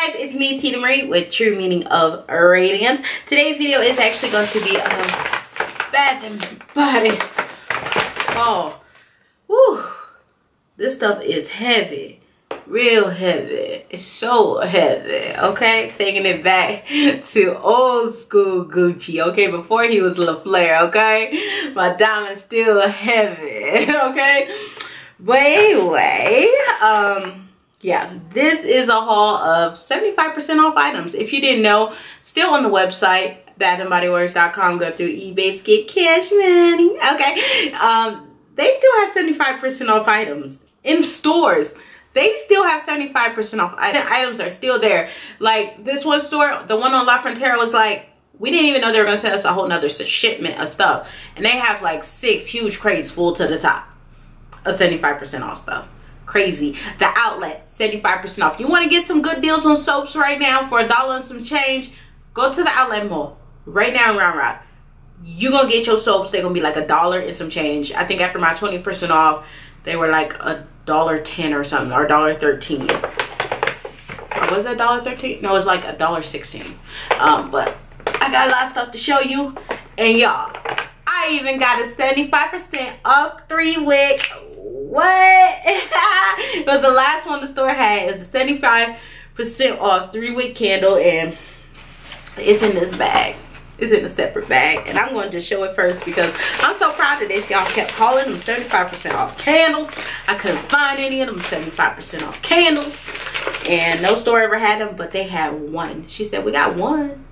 guys, it's me, Tina Marie, with True Meaning of Radiance. Today's video is actually going to be Bath and Body. Oh, whew. This stuff is heavy, real heavy. It's so heavy, okay? Taking it back to old school Gucci, okay? Before he was LaFleur, okay? My diamond's still heavy, okay? But anyway, yeah, this is a haul of 75% off items. If you didn't know, still on the website, bathandbodyworks.com. Go through eBay to get cash money. Okay. They still have 75% off items in stores. They still have 75% off items are still there. Like this one store, the one on La Frontera, was like, we didn't even know they were gonna send us a whole nother shipment of stuff. And they have like 6 huge crates full to the top of 75% off stuff. Crazy. The outlet, 75% off. You want to get some good deals on soaps right now for $1 and some change? Go to the outlet mall right now in Round Rock. You're gonna get your soaps. They're gonna be like $1 and some change. I think after my 20% off, they were like $1.10 or something, or $1.13. Or was it $1.13? No, it was like $1.16. But I got a lot of stuff to show you, and y'all, I even got a 75% off 3-wick. What? It was the last one the store had. It was a 75% off 3-wick candle, and it's in this bag. It's in a separate bag, and I'm going to just show it first because I'm so proud of this. Y'all kept calling them 75% off candles. I couldn't find any of them 75% off candles, and no store ever had them, but they had one. She said, we got one.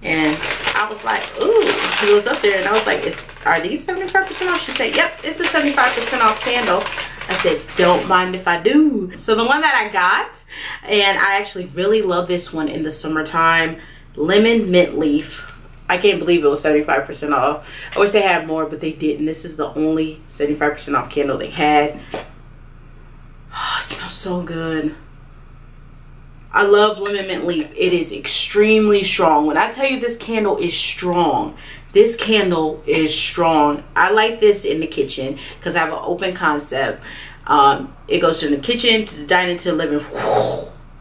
And I was like, ooh. She was up there, and I was like, are these 75% off? She said, yep, it's a 75% off candle. I said, don't mind if I do. So the one that I got, and I actually really love this one in the summertime, lemon mint leaf. I can't believe it was 75% off. I wish they had more, but they didn't. This is the only 75% off candle they had. Oh, it smells so good. I love lemon mint leaf. It is extremely strong. When I tell you this candle is strong, this candle is strong. I like this in the kitchen because I have an open concept. It goes from the kitchen to the dining to the living.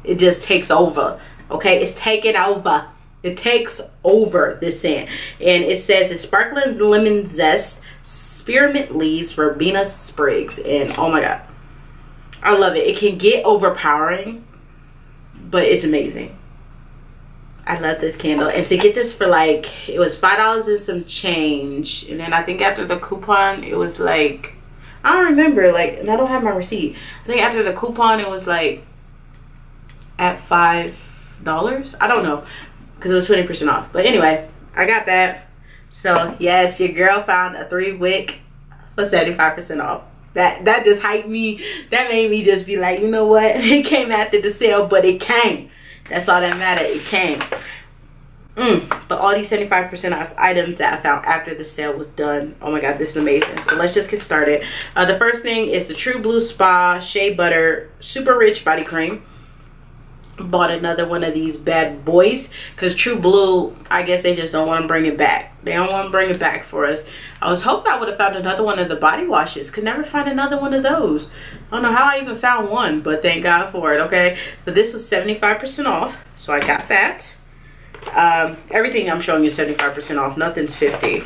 It just takes over. Okay, it's taking over. It takes over, this scent. And it says it's sparkling lemon zest, spearmint leaves, verbena sprigs, and oh my god, I love it. It can get overpowering, but it's amazing. I love this candle. And to get this for like, it was $5 and some change, and then I think after the coupon it was like, I don't remember, like, and I don't have my receipt. I think after the coupon it was like at $5. I don't know, because it was 20% off. But anyway, I got that. So yes, your girl found a 3-wick for 75% off. That just hyped me. That made me just be like, you know what? It came after the sale, but it came. That's all that mattered. It came. But all these 75% off items that I found after the sale was done. Oh my god, this is amazing. So let's just get started. The first thing is the True Blue Spa Shea Butter Super Rich Body Cream. Bought another one of these bad boys because True Blue, I guess they just don't want to bring it back. They don't want to bring it back for us. I was hoping I would have found another one of the body washes. Could never find another one of those. I don't know how I even found one, but thank god for it. Okay, so this was 75% off, so I got that. Everything I'm showing you is 75% off. Nothing's 50.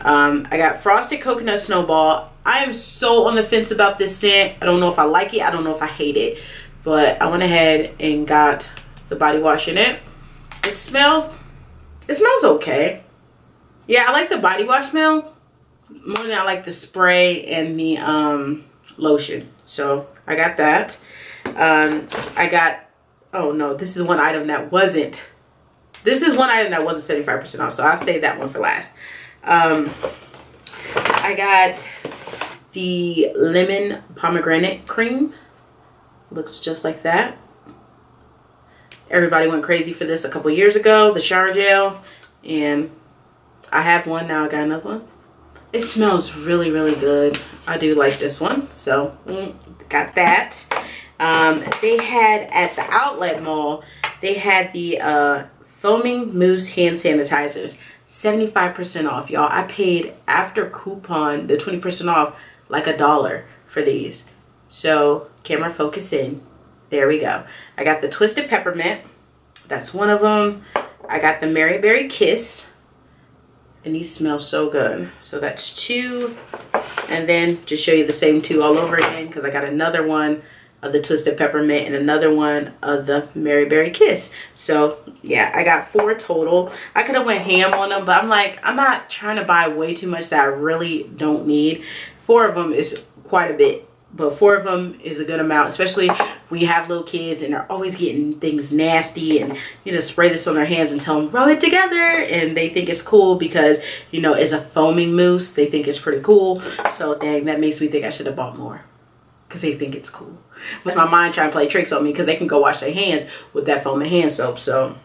I got Frosted Coconut Snowball. I am so on the fence about this scent. I don't know if I like it. I don't know if I hate it. But I went ahead and got the body wash in it. It smells okay. Yeah, I like the body wash smell more than I like the spray and the lotion. So I got that. I got, oh no, this is one item that wasn't. This is one item that wasn't 75% off, so I'll save that one for last. I got the lemon pomegranate cream. Looks just like that. Everybody went crazy for this a couple years ago, the shower gel, and I have one now. I got another one. It smells really, really good. I do like this one, so got that. They had at the outlet mall, they had the foaming mousse hand sanitizers, 75% off, y'all. I paid after coupon, the 20% off, like $1 for these. So camera focus in. There we go. I got the Twisted Peppermint. That's one of them. I got the Mary Berry Kiss, and these smell so good. So that's 2. And then just show you the same 2 all over again, because I got another one of the Twisted Peppermint and another one of the Mary Berry Kiss. So yeah, I got 4 total. I could have went ham on them, but I'm like, I'm not trying to buy way too much that I really don't need. 4 of them is quite a bit, but 4 of them is a good amount, especially when you have little kids and they're always getting things nasty, and you just spray this on their hands and tell them rub it together, and they think it's cool because, you know, it's a foaming mousse. They think it's pretty cool. So dang, that makes me think I should have bought more, because they think it's cool. With my mind trying to play tricks on me, because they can go wash their hands with that foaming hand soap. So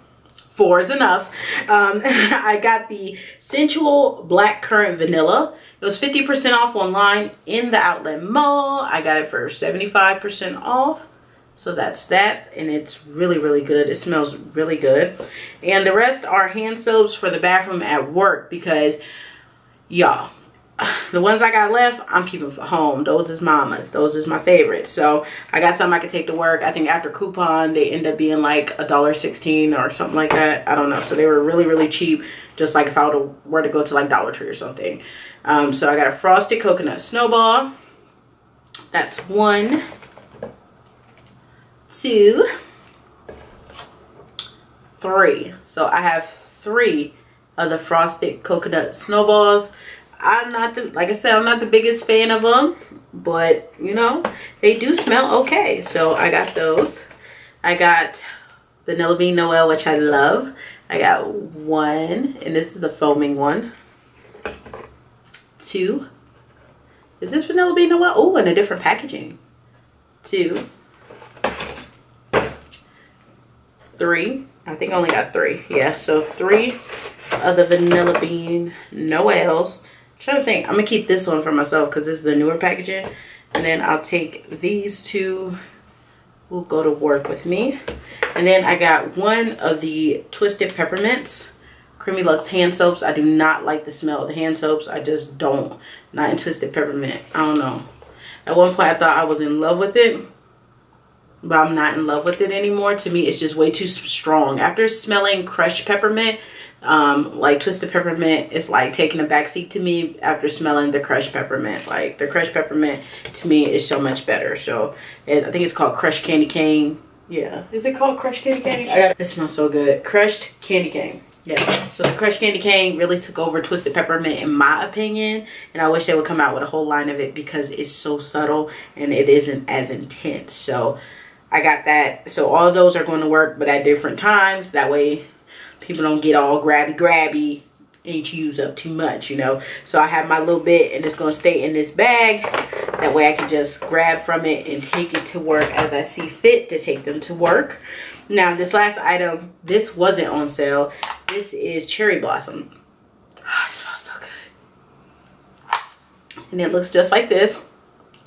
4 is enough. I got the Sensual Black Currant Vanilla. It was 50% off online in the outlet mall. I got it for 75% off. So that's that, and it's really, really good. It smells really good. And the rest are hand soaps for the bathroom at work, because y'all, the ones I got left, I'm keeping for home. Those is mama's. Those is my favorites. So I got some I could take to work. I think after coupon, they end up being like $1.16 or something like that. I don't know. So they were really, really cheap. Just like if I were to go to like Dollar Tree or something. So I got a Frosted Coconut Snowball. That's 1, 2, 3. So I have 3 of the Frosted Coconut Snowballs. I'm not the, like I said, I'm not the biggest fan of them, but you know, they do smell okay. So I got those. I got Vanilla Bean Noel, which I love. I got 1, and this is the foaming one. 2. Is this Vanilla Bean Noel? Oh, and a different packaging. 2. 3. I think I only got 3. Yeah, so 3 of the Vanilla Bean Noels. I'm trying to think. I'm gonna keep this one for myself because this is the newer packaging, and then I'll take these 2. Will go to work with me. And then I got 1 of the Twisted Peppermints Creamy Luxe hand soaps. I do not like the smell of the hand soaps. I just don't. Not in Twisted Peppermint. I don't know. At one point I thought I was in love with it, but I'm not in love with it anymore. To me, it's just way too strong. After smelling crushed peppermint, like Twisted Peppermint is like taking a backseat to me after smelling the crushed peppermint. Like the crushed peppermint to me is so much better. So I think it's called crushed candy cane. Yeah, is it called crushed candy cane? It smells so good. Crushed candy cane. Yeah, so the crushed candy cane really took over Twisted Peppermint in my opinion, and I wish they would come out with a whole line of it because it's so subtle and it isn't as intense. So I got that. So all of those are going to work, but at different times. That way people don't get all grabby and use up too much, you know. So I have my little bit, and it's going to stay in this bag. That way I can just grab from it and take it to work as I see fit to take them to work. Now this last item, this wasn't on sale. This is Cherry Blossom. Oh, it smells so good. And it looks just like this.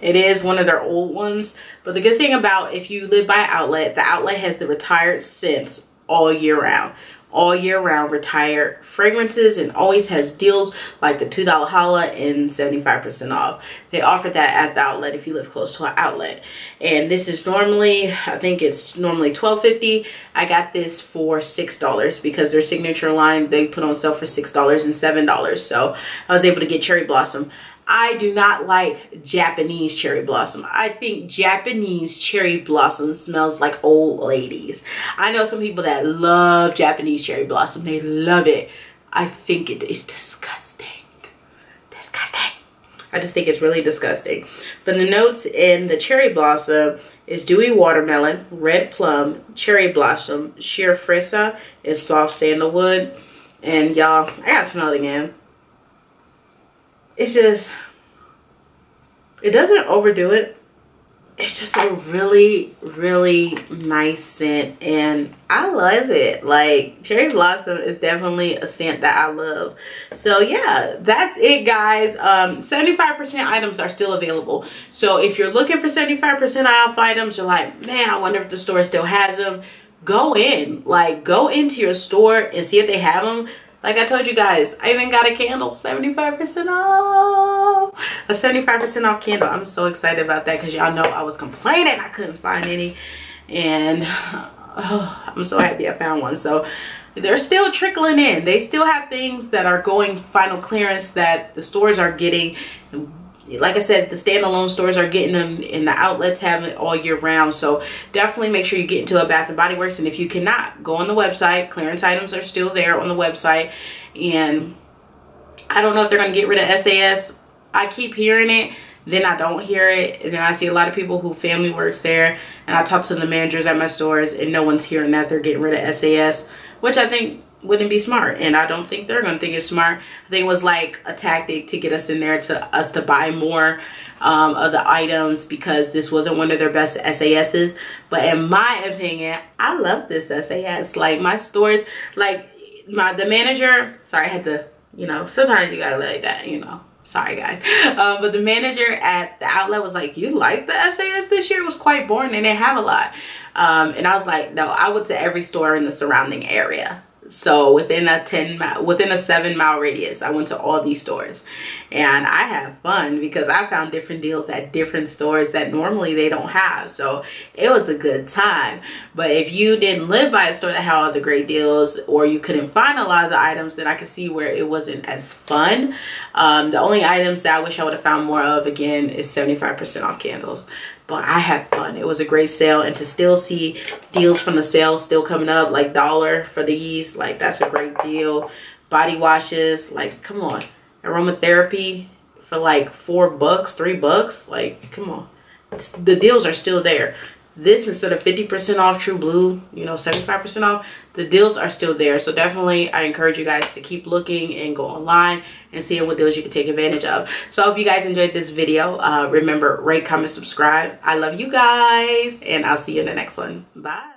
It is one of their old ones. But the good thing about if you live by outlet, the outlet has the retired scents all year round. All year round retired fragrances, and always has deals like the $2 holla and 75% off. They offer that at the outlet if you live close to an outlet. And this is normally, I think it's normally $12.50. I got this for $6 because their signature line they put on sale for $6 and $7. So I was able to get Cherry Blossom. I do not like Japanese cherry blossom. I think Japanese cherry blossom smells like old ladies. I know some people that love Japanese cherry blossom. They love it. I think it is disgusting. Disgusting. I just think it's really disgusting. But the notes in the cherry blossom is dewy watermelon, red plum, cherry blossom, sheer fresa, and soft sandalwood. And y'all, I gotta smell it again. It's just, it doesn't overdo it. It's just a really, really nice scent, and I love it. Like, cherry blossom is definitely a scent that I love. So yeah, that's it, guys. 75% items are still available. So if you're looking for 75% off items, you're like, man, I wonder if the store still has them. Go in, like, go into your store and see if they have them. Like I told you guys, I even got a candle, 75% off. A 75% off candle. I'm so excited about that because y'all know I was complaining I couldn't find any. And Oh, I'm so happy I found one. So they're still trickling in. They still have things that are going final clearance that the stores are getting. Like I said, the standalone stores are getting them, and the outlets have it all year round. So definitely make sure you get into a Bath & Body Works. And if you cannot, go on the website. Clearance items are still there on the website. And I don't know if they're going to get rid of SAS. I keep hearing it, then I don't hear it, and then I see a lot of people who family works there, and I talk to the managers at my stores, and no one's hearing that they're getting rid of SAS, which I think wouldn't be smart, and I don't think they're gonna think it's smart. I think it was like a tactic to get us in there, to us to buy more of the items, because this wasn't one of their best SASs. But in my opinion, I love this SAS. Like, my stores, like the manager, sorry, I had to, you know, sometimes you gotta like that, you know. Sorry guys. But the manager at the outlet was like, you like the SAS this year? It was quite boring, and they have a lot. And I was like, no, I went to every store in the surrounding area. So within a 7-mile radius, I went to all these stores, and I have fun because I found different deals at different stores that normally they don't have. So it was a good time. But if you didn't live by a store that had all the great deals, or you couldn't find a lot of the items, then I could see where it wasn't as fun. The only items that I wish I would have found more of, again, is 75% off candles. But I had fun. It was a great sale, and to still see deals from the sale still coming up, like $1 for these, like that's a great deal. Body washes, like come on. Aromatherapy for like $4, $3, like come on. The deals are still there. This, instead of 50% off True Blue, you know, 75% off, the deals are still there. So definitely I encourage you guys to keep looking and go online and seeing what deals you can take advantage of. So I hope you guys enjoyed this video. Remember, rate, comment, subscribe. I love you guys, and I'll see you in the next one. Bye.